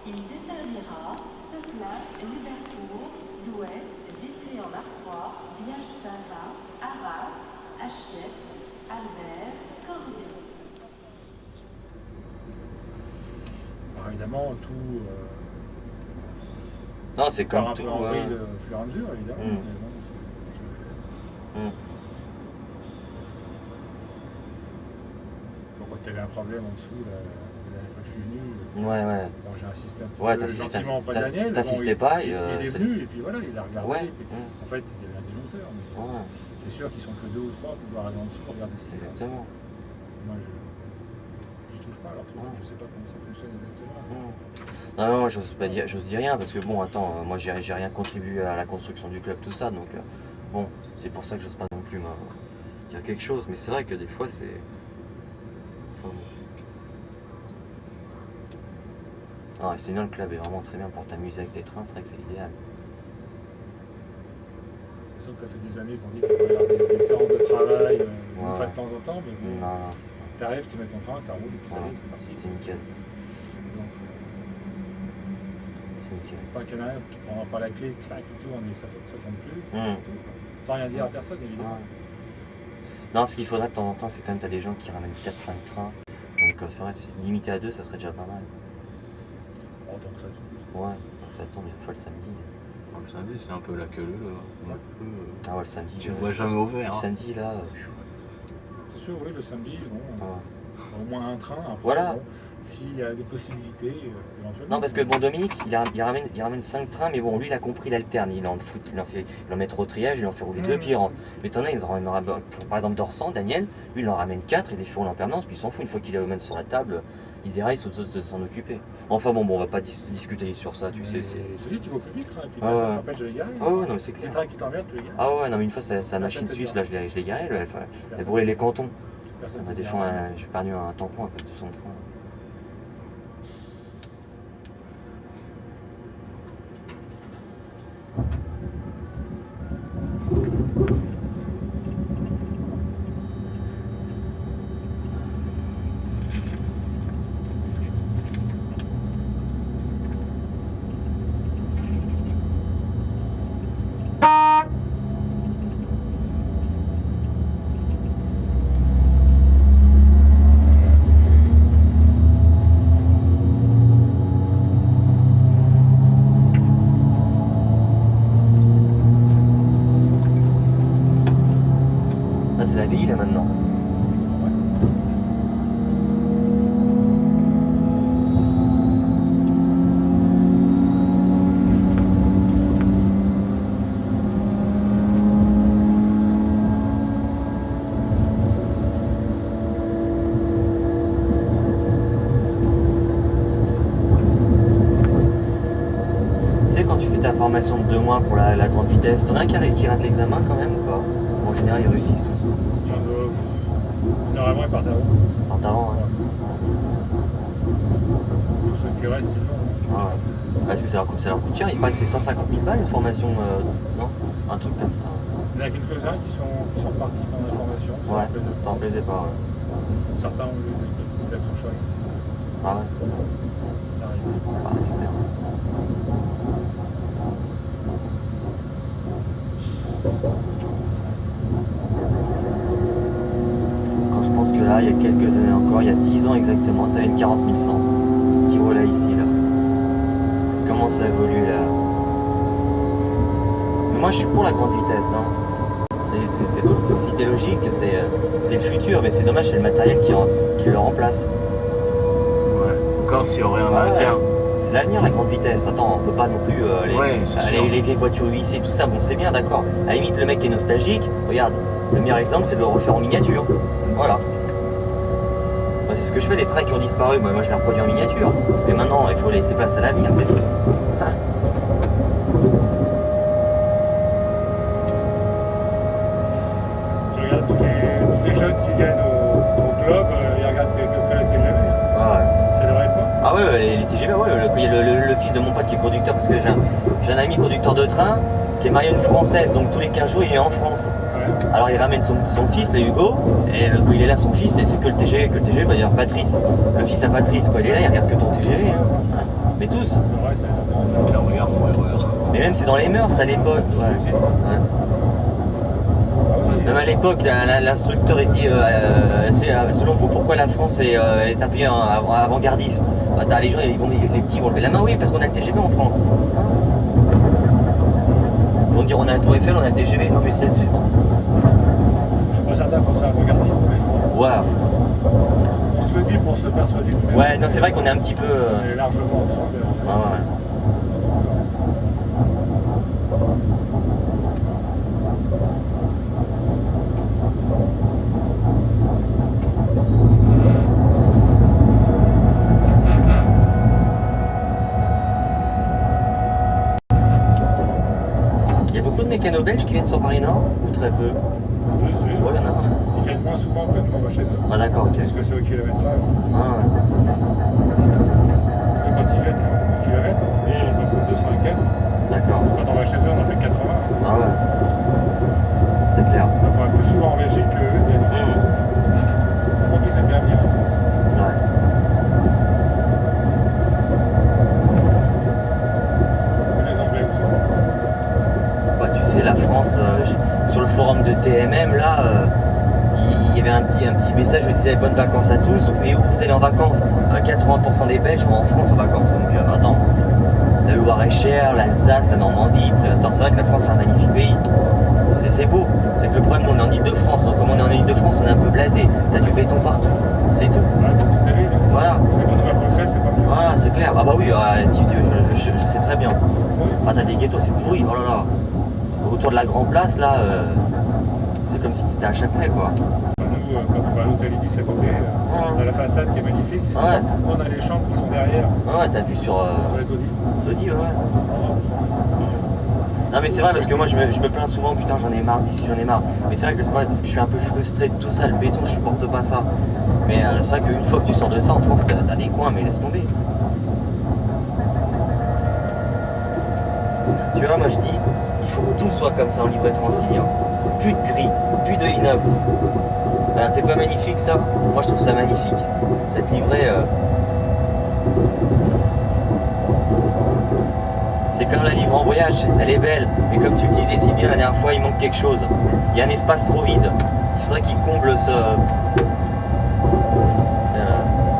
Il desservira Seclin, Libercourt, Douai, Vitry-en-Artois, Biage-Saint-Vin, Arras, Hachette, Albert, Corzier. Alors évidemment, tout Non, c'est part comme un tout. peu en vrille au fur et à mesure, évidemment. Mm. Mais bon, c'est ce que tu veux faire. Mm. Bon, quand tu avais un problème en dessous, la dernière fois que je suis venu, Ouais. bon, j'ai insisté un petit Ouais, peu gentiment auprès de t'as- Daniel. t'insistais Bon, pas, il est c'est- venu et puis voilà, il a regardé. Ouais. Et puis, en fait, il y avait un disjoncteur, mais Ouais, c'est sûr qu'ils sont que 2 ou 3 pour pouvoir aller en dessous, regarder ce qu'ils font. exactement. Moi, j'y touche pas, alors tu vois, je sais pas comment ça fonctionne exactement. Non, j'ose dis rien parce que bon, attends, moi j'ai rien contribué à la construction du club, tout ça, donc bon, c'est pour ça que j'ose pas non plus dire quelque chose, mais c'est vrai que des fois c'est. Enfin, bon. Non, c'est bien, le club est vraiment très bien pour t'amuser avec les trains, c'est vrai que c'est l'idéal. C'est sûr que ça fait des années qu'on dit qu'on devrait regarder des séances de travail une Ouais. fois de temps en temps, mais bon, Non, t'arrives, tu mets ton train, ça roule, et puis ça y Ouais. est, c'est parti. c'est nickel. Donc, C'est nickel. tant qu'il y en a un qui ne prendra pas la clé, clac, il tourne et ça tourne plus, Mm. c'est tout, quoi. Sans rien dire à personne, évidemment. Ouais. Non, ce qu'il faudrait de temps en temps, c'est quand même t'as des gens qui ramènent 4-5 trains, donc c'est vrai, si c'est limité à 2, ça serait déjà pas mal. Bon, tant que ça tourne. Ouais, donc ça tombe une fois le samedi. Le samedi, c'est un peu la queue leu. Ah ouais, le samedi. Tu ne vois jamais ouvert. Le Hein. samedi là. C'est sûr, oui, le samedi, bon, Ouais. au moins un train, après, Voilà. bon, s'il y a des possibilités, éventuellement. Non, parce que bon, Dominique, il ramène 5 trains, mais bon, lui, il a compris, il alterne. Il en fout, il en met trop au triage, il en fait rouler 2, puis il rentre. Mais t'en as, par exemple, Dorsan, Daniel, lui, il en ramène 4, il les fait rouler en permanence, puis il s'en fout. Une fois qu'il est même sur la table, il déraille, il saute de s'en occuper. Enfin bon, on va pas discuter sur ça, tu sais. Je te dis, tu vas plus vite, train, et puis Ah ça ouais. t'empêche de les garer. Ah ouais, non, mais c'est Les clair. trains qui t'emmerdent, tu les gares. Ah ouais, non, mais une fois, sa machine te suisse, dira. là, je l'ai garée, elle Personne brûlait les te dira. cantons. Personne te Des dira fois, rien. j'ai perdu un tampon à cause de son train. Là, c'est la ville, là, maintenant. Tu sais, quand tu fais ta formation de 2 mois pour la grande vitesse, t'en as un qui rate l'examen quand même ou pas? En général, ils réussissent tous. Généralement, ils partent avant. En t'avant, hein. Tous ceux qui restent, ils l'ont. Ah ouais. Parce que ça leur coûte cher, il paraît que c'est 150 000 balles une formation, non? Un truc comme ça. Il y en a quelques-uns qui sont partis pendant la formation. Ouais, ça me plaisait pas. Ouais. Certains ont eu des accrochages aussi. Ah ouais, Ça arrive. ah, c'est clair. Quand je pense que là, il y a quelques années encore, il y a 10 ans exactement, t'avais une 40 100 qui roulait ici, là. Comment ça évolue, là? Mais moi, je suis pour la grande vitesse, hein. C'est idéologique, c'est le futur, mais c'est dommage, c'est le matériel qui le remplace. Ouais. Encore s'il y aurait un Ouais. maintien. C'est l'avenir, la grande vitesse. Attends, on peut pas non plus Ouais, c'est sûr. les vieilles voitures UIC, tout ça, bon, c'est bien, d'accord. À la limite, le mec est nostalgique, regarde, le meilleur exemple, c'est de le refaire en miniature. Voilà. Moi, c'est ce que je fais, les trains qui ont disparu, moi je les reproduis en miniature. Mais maintenant, il faut laisser place à l'avenir, c'est tout. Hein. Tu regardes tous les jeunes qui viennent au club, ils regardent que la TGV. Ouais. C'est leur époque. Ça. Ah ouais, les TGV, ouais, il y a le fils de mon pote qui est conducteur, parce que j'ai un ami conducteur de train qui est marié à une Française, donc tous les 15 jours il est en France. Ouais. Alors il ramène son fils, là, Hugo, et quand il est là, son fils, et c'est que le TGV, bah, d'ailleurs Patrice, le fils à Patrice, quoi, il est là, il regarde que ton TGV. Hein. Mais tous. Ouais, ça les intéresse. Là, regarde mon erreur. Mais même c'est dans les mœurs à l'époque. Ouais. Ouais. Même à l'époque, l'instructeur il dit selon vous pourquoi la France est un pays avant-gardiste. Bah, les gens, les petits vont lever la main, oui, parce qu'on a le TGV en France. Ils vont dire on a la Tour Eiffel, on a le TGV. Non mais c'est sûr. Je suis pas certain qu'on soit avant-gardiste, mais Ouais. on se le dit pour se persuader que c'est. Ouais, non, c'est vrai qu'on est un petit peu. On est largement au centre. Ouais, ouais. Il y a beaucoup de mécanos belges qui viennent sur Paris-Nord ou très peu? Oui, c'est. Ouais, il y en a. Ouais. Ils viennent moins souvent que nous on va chez eux. Ah d'accord, ok. Parce que c'est au kilométrage. Ah, ouais. Et quand ils viennent, ils font beaucoup de kilomètres. Ils en font 200 et quelques. D'accord. Quand on va chez eux, on en fait 80. Ah ouais. C'est clair. Donc on va plus souvent en Belgique qu'eux. Je crois qu'ils aiment bien venir en France. Ouais. Et les Anglais aussi. Bah, tu sais, la France, sur le forum de TMM, là, il y avait un petit message, je disais bonnes vacances à tous, et où vous allez en vacances? 80% des Belges vont en France en vacances, donc attends. La Loire-et-Cher, l'Alsace, la Normandie, attends, c'est vrai que la France c'est un magnifique pays. C'est beau, c'est que le problème, nous, on est en Ile-de-France, donc comme on est en Ile-de-France, on est un peu blasé. T'as du béton partout, c'est tout. Ouais, dans toutes les villes. Voilà, Mais quand tu vas à Bruxelles, c'est pas mieux. voilà, c'est clair. Ah bah oui, je sais très bien. Oui. Ah, t'as des ghettos, c'est pourri, oh là là. Autour de la Grand Place, là, c'est comme si t'étais à Châtelet, quoi. Nous, quand on va à l'hôtel Ibis à côté, on a la façade qui est magnifique. Ouais. On a les chambres qui sont derrière, Ouais, t'as vu sur sur les taudis. Sodi, ouais. Non mais c'est vrai parce que moi je me plains souvent, putain j'en ai marre d'ici, j'en ai marre. Mais c'est vrai que parce que je suis un peu frustré de tout ça, le béton je supporte pas ça. Mais c'est vrai qu'une fois que tu sors de ça en France, t'as des coins mais laisse tomber. Tu vois, moi je dis, il faut que tout soit comme ça en livret transilien. Plus de gris, plus de inox. Alors, c'est quoi magnifique ça? Moi je trouve ça magnifique. Cette livrée. C'est comme la livre en voyage, elle est belle, mais comme tu le disais si bien la dernière fois, il manque quelque chose. Il y a un espace trop vide. Il faudrait qu'il comble ce. Tiens,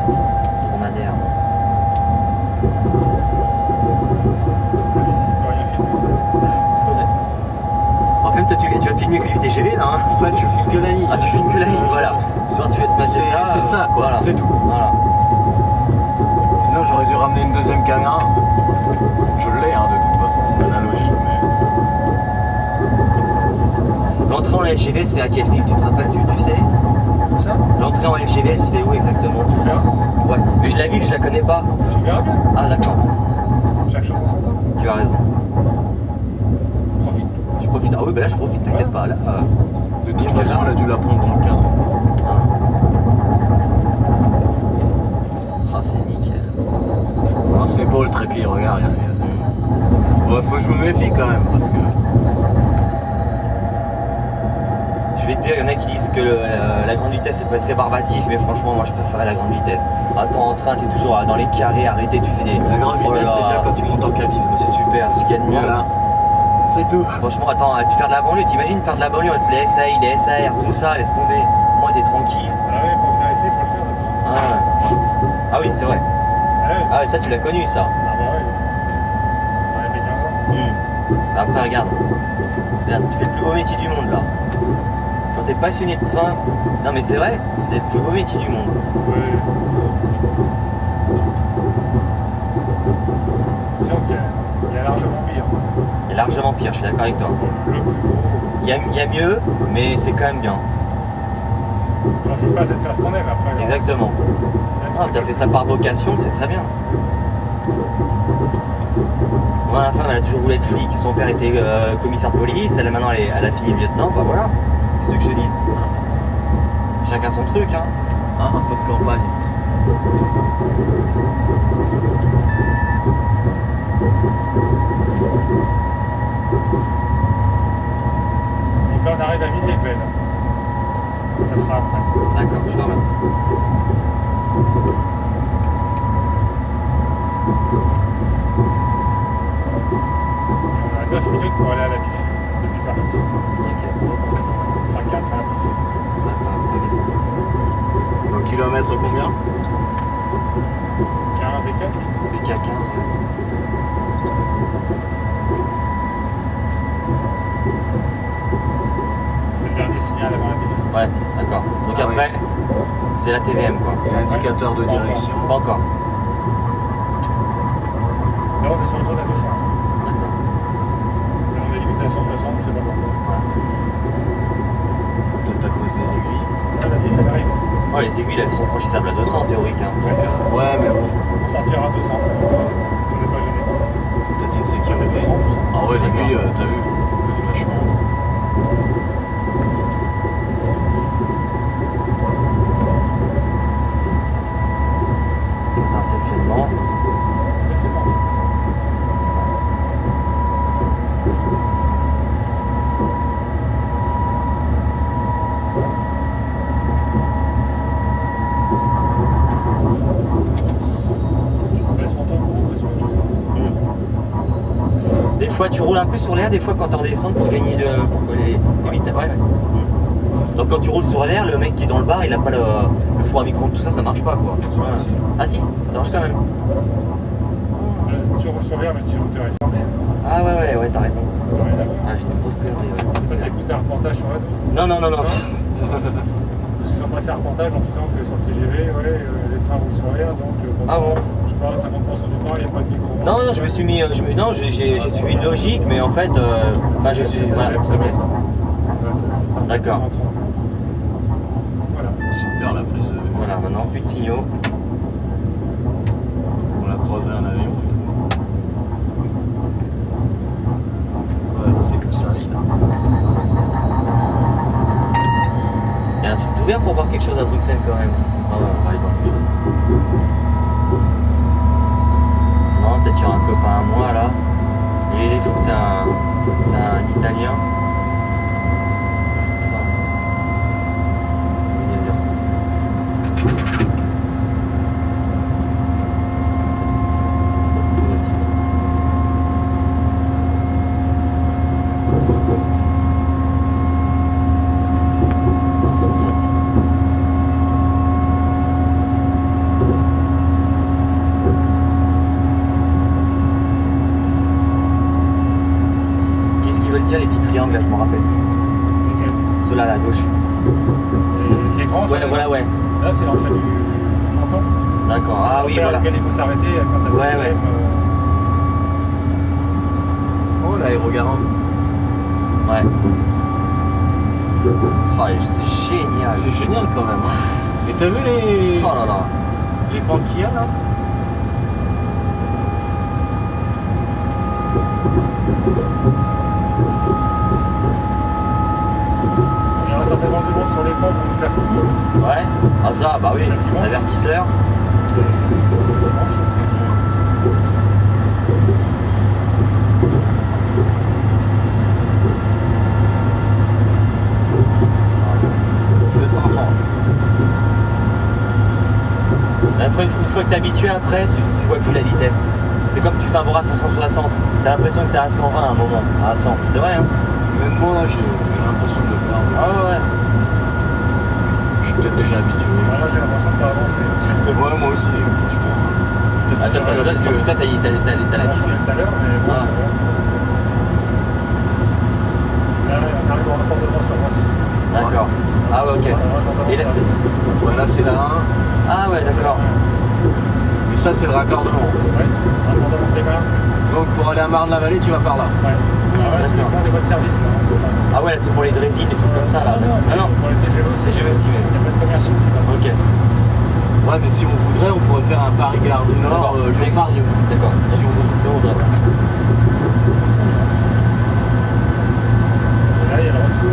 le dromadaire. Rien filmé. En fait, toi, tu vas filmer que du TGV là, hein? En fait, je filme que la ligne. Ah, tu filmes que la ligne, voilà. Soit tu vas te passer ça. C'est ça, quoi. Voilà. C'est tout. Voilà. Sinon, j'aurais dû ramener une deuxième caméra. Je l'ai, hein, de toute façon, analogique, mais. L'entrée en LGV, elle se fait à quelle ville? Tu te rappelles, tu sais? Tout ça, L'entrée en LGV, elle se fait où exactement? tu verras. Ouais, mais la ville, je la connais pas. Tu verras bien. Ah, d'accord. Chaque chose en son temps. Tu as raison. Profite. Je profite. Ah oui, ben là, je profite, t'inquiète pas. Là, De toute voilà. façon, elle a dû la prendre dans le cadre. Ah, c'est nickel. Ah, c'est beau le trépied, regarde. Ouais, faut que je me méfie quand même, parce que. Je vais te dire, il y en a qui disent que la grande vitesse, ça peut être rébarbatif, mais franchement, moi, je préfère la grande vitesse. Attends, en train, t'es toujours dans les carrés, arrêté, tu fais des. La grande Oh là vitesse, c'est là. bien quand tu montes en cabine. C'est super, c'est ce qu'il y a de mieux. Voilà. C'est tout. Franchement, attends, tu fais de la banlieue, t'imagines faire de la banlieue avec les SAI, les SAR, tout ça, laisse tomber. Moi, t'es tranquille. Ah ouais, pour venir ici, il faut le faire d'abord. Ah, ouais. Ah oui, c'est vrai. Ah ouais. Ah ouais, ça, tu l'as connu, ça. Ah bah ouais. On a fait 15 ans. Après, regarde. Regarde, tu fais le plus beau métier du monde, là. Quand t'es passionné de train, non mais c'est vrai, c'est le plus beau métier du monde. Ouais. Disons qu'il y a largement pire. Il y a largement pire, je suis d'accord avec toi. Le plus beau. Il y a mieux, mais c'est quand même bien. Le principal, c'est de faire ce qu'on aime après. Exactement. Même Ah, si t'as c'est fait ça par vocation, c'est très bien. Moi, ma femme, elle a toujours voulu être flic. Son père était commissaire de police, elle, maintenant, elle a fini lieutenant, bah voilà. C'est ce que je dis. Chacun son truc, hein. Hein, un peu de campagne. Donc là, on arrive à Villeneuve. Ça sera après. D'accord, je te remercie. 9 minutes pour aller à la BIF depuis Paris. Ok. Enfin 4 à la BIF. Attends, les 160. Au kilomètre combien? 15 et quelques. Les K15, ouais. C'est le dernier signal avant la BIF. Ouais, d'accord. Donc Ah après, c'est la TVM quoi. Et l'indicateur de direction. Pas encore. Là on est sur une zone à 200. D'accord. Mais on est limité à 160, je sais pas pourquoi. Peut-être à cause des aiguilles. Là la BIF elle arrive. Ouais, les aiguilles elles sont franchissables à 200 en théorique. Hein. Donc, Ouais, mais bon, On sortira à 200. Si on n'est pas gêné. c'est peut-être une Ça c'est sécurité. 200, 200. Ah ouais, l'aiguille, t'as vu, elle est vachement. un sectionnement. Mais c'est bon. Baisse mon temps, on baisse mon temps. Des fois tu roules un peu sur l'air, des fois quand t'es en descente pour gagner pour que les vite. Ouais. Donc quand tu roules sur l'air, le mec qui est dans le bar, il a pas le four à micro-ondes, tout ça, ça marche pas quoi. Sur l'air aussi. Ah si, ça marche quand même. Tu roules sur l'air, mais le disjoncteur est fermé. Ah ouais, t'as raison. Ouais, d'accord. Ah j'ai une grosse connerie. Ouais. T'as écouté un reportage sur la route. Non. Parce qu'ils ont passé un reportage en disant que sur le TGV, les trains roulent sur l'air, donc Ah bon? je sais pas, 50% du temps, il n'y a pas de micro. Non, je me suis mis. Non, j'ai suivi une logique, mais en fait. Enfin, je suis. Voilà, ça ok. va être- ça va D'accord. être 230. Voilà. Super la prise de vue. Voilà, maintenant plus de signaux. On a croisé un avion. Ouais, c'est que ça, il Il y a un truc d'ouvert pour voir quelque chose à Bruxelles quand même. Ah ouais, on va aller voir quelque chose. Non, peut-être qu'il y aura un copain à moi là. Il faut que c'est un Italien. Foutra. Il est bien. Qu'est-ce qu'ils veulent dire les petits triangles là, je me rappelle. Lesquels Ceux-là à gauche. Les grands, Ouais, voilà, ouais. Là, c'est l'entrée du canton. D'accord. Ah oui, L'entrée à voilà. laquelle il faut s'arrêter quand t'as Ouais, des ouais. problèmes, Oh, l'aérogarde. Ouais. Oh, c'est génial. C'est génial quand même. Hein. Et t'as vu les, Oh là là. les pentes qu'il y a là? Il y aura certainement du monde sur les ponts pour nous faire coucou. Ouais. Ah ça, bah oui. Avertisseur. C'est dimanche. 230. Une fois que t'es habitué après, tu vois plus la vitesse. C'est comme tu fais un Voras à 160. T'as l'impression que t'es à 120 à un moment. À 100. C'est vrai hein. Même moi là, j'ai l'impression de le faire. Ah ouais. Je suis peut-être déjà habitué. Là, j'ai l'impression de pas avancer. Ouais, moi aussi, franchement. Peut-être Ah, que ça, ça va surtout être toi, t'as Ça va l'habitude. changer tout à l'heure, mais bon. Ah. Là, on arrive au raccordement sur Roissy. D'accord. Ah ouais, ok. Et Et là- Ouais, là c'est la 1. Ah ouais, d'accord. Et ça, c'est le raccordement. Ouais, raccordement Pékin. Donc pour aller à Marne-la-Vallée, tu vas par là. Ouais. Ah ouais, c'est D'accord. pour les voies de service. Là, c'est pas- Ah ouais, c'est pour les drésines, des trucs comme ça là. Ah non. Pour les TGV aussi. TGV aussi, mais. Il y a pas de commerciaux qui passent. Ok. Ouais, mais si on voudrait, on pourrait faire un Paris-Gare du Nord, D'accord. Jean-Mardieu. D'accord. Si on veut. Si on voudrait. Et là, il y a le retour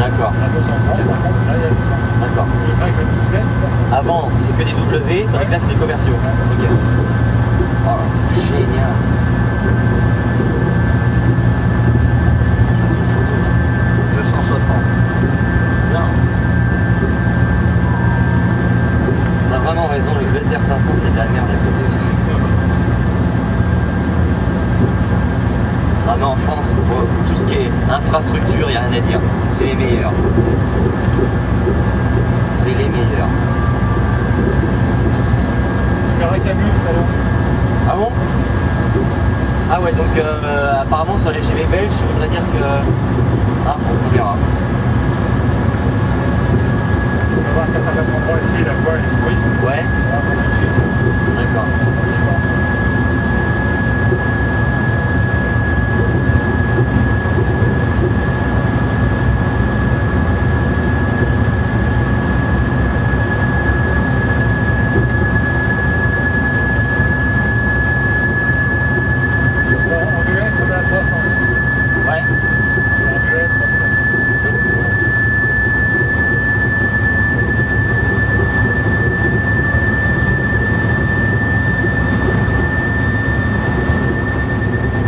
D'accord. à 230. Par contre, là, il y a le train. D'accord. Le train qui va du sud-est, il passe là. Avant, c'est que des W, tandis que là, c'est des commerciaux. Ok. Oh, c'est génial. Je fasse une photo là. 260. C'est bien. T'as vraiment raison, le TR500 c'est de la merde à côté. Ah mais en France, pour tout ce qui est infrastructure, il n'y a rien à dire. C'est les meilleurs. C'est les meilleurs. Tu verras Camus tout à l'heure. Ah bon? Ah ouais, donc apparemment sur les GV belges, ça voudrait dire que... Ah bon, on verra. Tu vas voir qu'à certains endroits ici, la voie est oui. Ouais, On va en Belgique. d'accord. Je sais pas. En US, on est à 300 ici. Ouais. En US, pas tout à fait.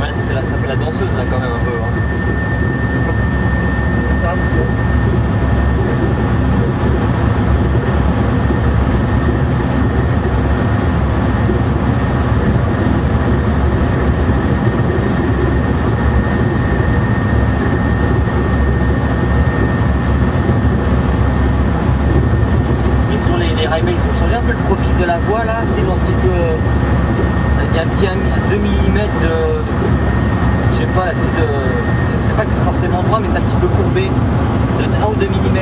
Ouais, ça fait la danseuse là quand même un peu. Hein. C'est stable, ça. Et sur les rails, ils ont changé un peu le profil de la voie là, tu sais, un petit peu. Il y a un petit 2 mm de. Je sais pas là, tu sais, c'est pas que c'est forcément droit, mais c'est un petit peu courbé. De 1 ou 2 mm.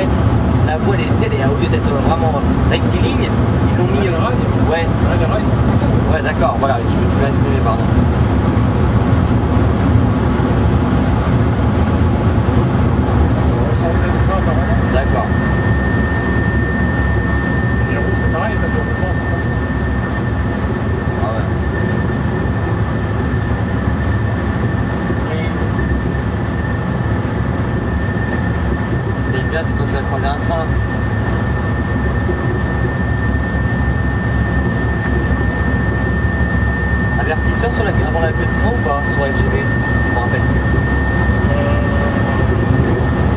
La voie, tu sais, au lieu d'être vraiment rectiligne, ils l'ont mis. Les rails Ouais, Ouais, les rails, ils sont ouais, d'accord, voilà, je me suis mal exprimé, pardon. centrés de frein en permanence. D'accord. Les roues, c'est pareil, les tables de roulement sont comme ça. Ah ouais. Ce qui est bien, c'est quand tu vas croiser un train. Avertisseur avant la queue de train ou pas sur la LGV? Je me rappelle plus.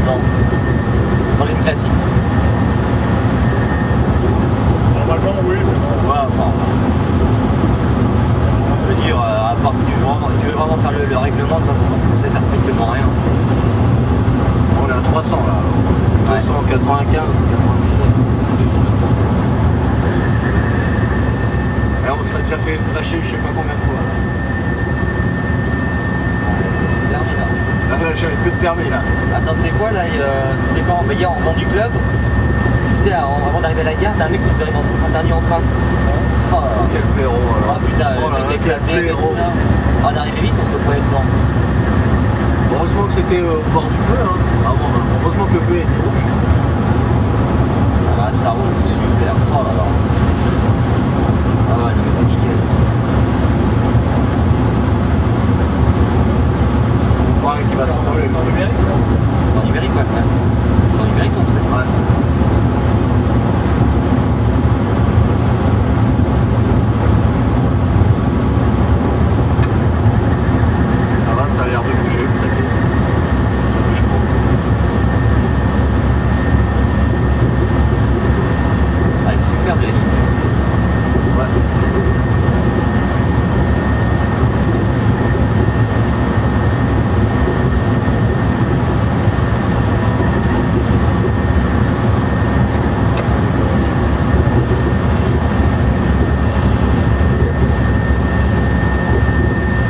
Non. Dans les classiques. Normalement, oui, mais non. Ouais, enfin. Je veux dire, à part si tu veux vraiment faire le règlement, ça sert strictement à rien. On est à 300 là. Ouais. 295, 97. Je suis comme ça. Et on serait déjà fait flasher je sais pas combien de fois. Permis là. Là, j'avais plus de permis là. Attends, tu sais quoi là, c'était quand hier en venant du club, tu sais, avant d'arriver à la gare, t'as un mec qui nous arrive en sens interdit en face. Oh là là. Quel blaireau Ah alors. putain, Oh là le là, mec quel ça et blaireau. tout là. On arrivait vite, on se le prenait dedans. Heureusement que c'était au bord du feu. Hein. Ah bon, heureusement que le feu était rouge. Ça roule super. Oh là là. Ah ouais, non mais c'est nickel. C'est pas un qui va s'envoler. C'est en numérique, ça. C'est en numérique, ouais. C'est en numérique, on fait. Ouais. Ça va, ça a l'air de bouger. Très bien. Ça bouge pas. Ah, elle est superbe la ligne. Ouais.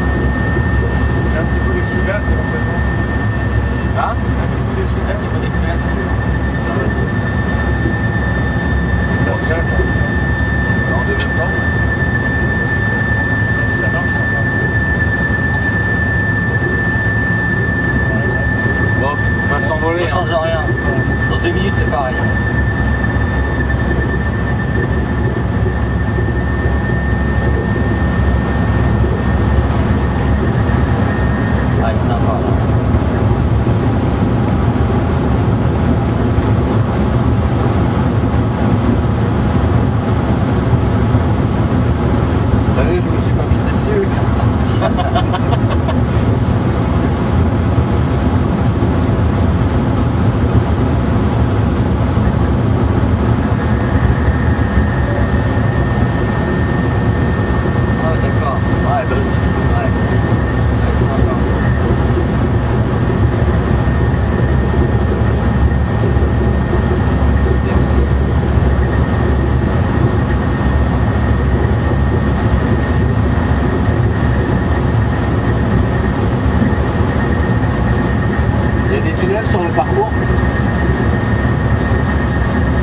Il y a un petit peu d'essuie-glace éventuellement. Hein? Un petit peu d'essuie-glace. Il faut des classes. Bon, ça, ça. En deuxième temps. Si ça marche, ça va. Bof, on va s'envoler. Ça change rien. Dans 2 minutes, c'est pareil. Ah, il est sympa là. T'as vu, je me suis pas pissé dessus. le parcours?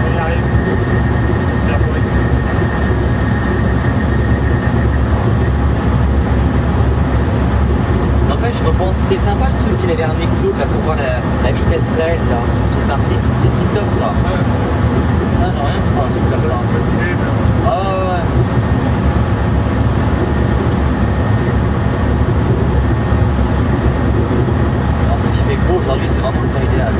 On y arrive. Bien pour N'empêche, je repense, c'était sympa le truc qu'il avait ramené Claude là pour voir la vitesse réelle là, toute marquée, c'était tip top ça. Ça, j'ai rien pour un truc comme ça. Ah ouais, ouais. En plus, il fait beau aujourd'hui, c'est vraiment le temps idéal.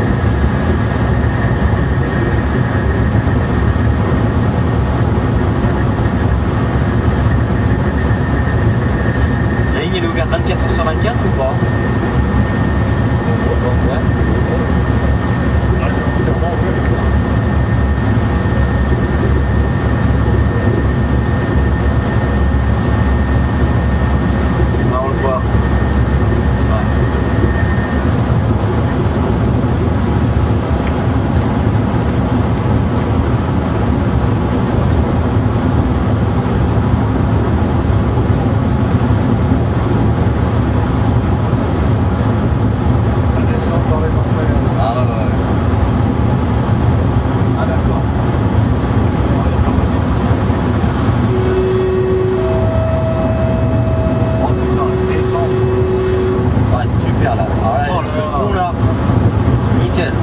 La ligne elle est ouverte 24h/24 ou pas? Ouais. Ah, on le voit. La descente dans les enfers. Ah ouais, ouais. Ah d'accord. Oh, y a pas de raison. Oh putain, la descente. Ouais, super là. Ah ouais, Oh là le là. pont là. Nickel.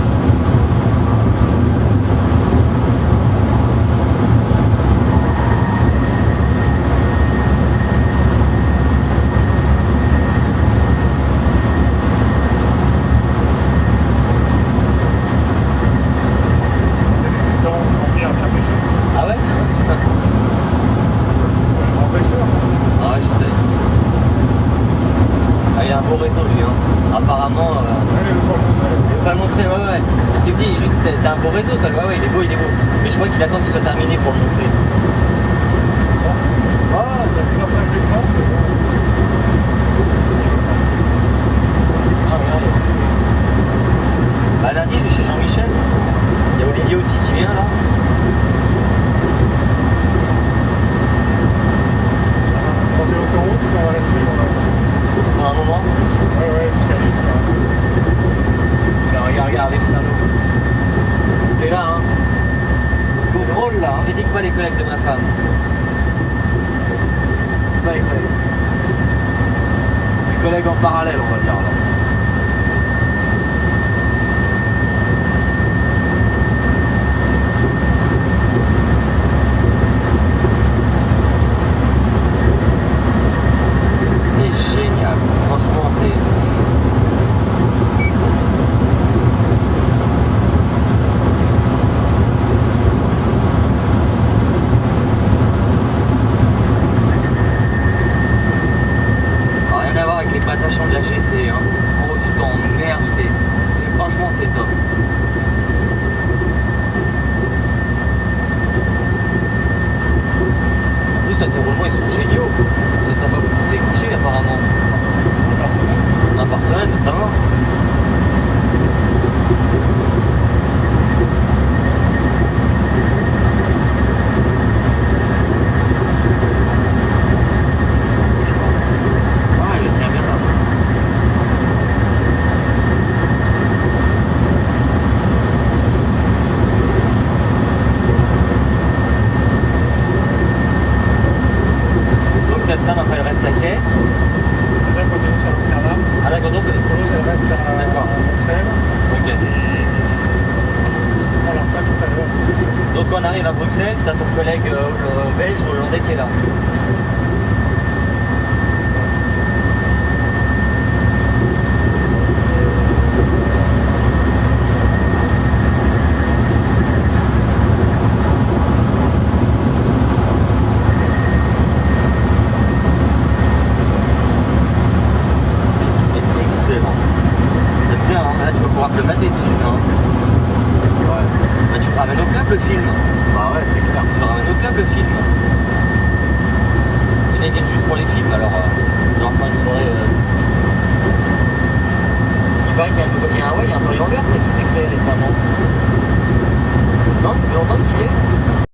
C'est des étangs remplis à bien pêcher. Ah ouais? Grand pêcheur. Ah ouais, je sais. Ah, il a un beau réseau lui, hein. Apparemment. Allez, le porte-monnaie. Je vais pas le montrer, ouais, ouais. Parce qu'il me dit, t'as un beau réseau, toi. Ouais, ouais, il est beau, il est beau. Mais je crois qu'il attend qu'il soit terminé pour le montrer. On s'en fout. Ah, il y a plusieurs fois que je l'ai prends. Ah regarde. Bah lundi, je vais chez Jean-Michel. Il y a Olivier aussi qui vient là. Croiser l'autoroute, on va la suivre. Pour un moment. Ouais, ouais, jusqu'à l'île. Tiens, regarde les salauds. C'était là, hein. Contrôle là. Hein. Critique pas les collègues de ma femme. C'est pas les collègues. Des collègues en parallèle, on va dire là. C'est génial. Franchement, c'est. Rien à voir avec les patachons de la GC, hein. Oh, tu t'emmerdes, franchement, c'est top. En plus, tes roulements, ils sont géniaux. T'as pas beaucoup découché, apparemment. Un par semaine, mais ça va. Ah, il le tient bien là. Donc cette femme après elle reste à quai. C'est-à-dire continue sur Amsterdam. Ah d'accord, donc. Toulouse, elle reste à D'accord. Bruxelles. Ok. On prend leur pas tout à l'heure. Donc quand on arrive à Bruxelles, t'as ton collègue belge ou hollandais qui est là. C'est excellent. T'aimes bien, hein? Là tu vas pouvoir te le mater ce film. Hein? Ouais. Bah, tu te ramènes au club le film. Bah ouais, c'est clair. Tu le ramènes au club le film. Il y en a qui viennent juste pour les films, alors c'est enfin une soirée. Il paraît qu'il y a un nouveau. Il y a un Paris Lambert qui s'est créé récemment. Non, ça fait longtemps qu'il y est.